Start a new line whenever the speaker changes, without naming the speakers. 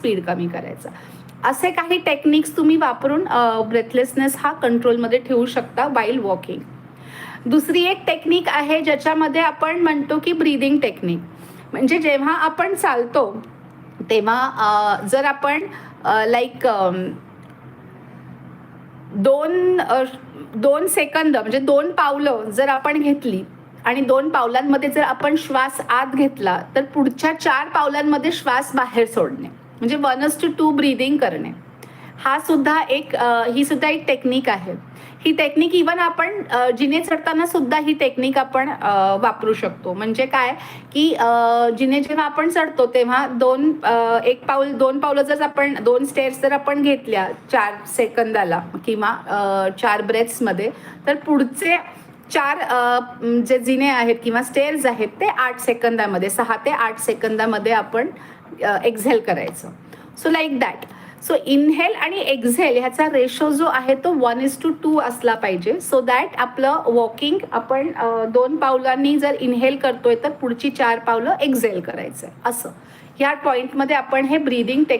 Speed कमी करायचा. असे काही टेक्निक्स तुम्ही वापरून ब्रेथलेसनेस हा कंट्रोलमध्ये ठेवू शकता वाईल वॉकिंग. दुसरी एक टेक्निक आहे ज्याच्यामध्ये आपण म्हणतो की ब्रीदिंग टेक्निक. म्हणजे जेव्हा आपण चालतो तेव्हा जर आपण लाईक 2 सेकंद म्हणजे 2 पावलं जर आपण घेतली आणि 2 पावलांमध्ये जर आपण श्वास आत घेतला तर पुढच्या 4 पावलांमध्ये श्वास बाहेर सोडणे, म्हणजे 1:2 ब्रीदिंग करणे. ही सुद्धा एक टेक्निक आहे. ही टेक्निक इवन आपण जिने चढताना सुद्धा ही टेक्निक आपण वापरू शकतो. म्हणजे काय की जिने जेव्हा आपण चढतो तेव्हा 2 पावलं जर आपण 2 स्टेअर्स जर आपण घेतल्या 4 सेकंदाला किंवा 4 ब्रेथ्समध्ये, तर पुढचे 4 जे जिने आहेत किंवा स्टेअर्स आहेत ते 8 सेकंदामध्ये 6 ते 8 सेकंदामध्ये आपण एक्झेल करायचं. So like that. So inhale आणि एक्झेल ह्याचा रेशो जो आहे तो 1:2 असला पाहिजे. सो दॅट आपलं वॉकिंग आपण 2 पावलांनी जर इनहेल करतोय तर पुढची 4 पावलं एक्झेल करायचं असं. ह्या पॉईंटमध्ये आपण हे ब्रीदिंग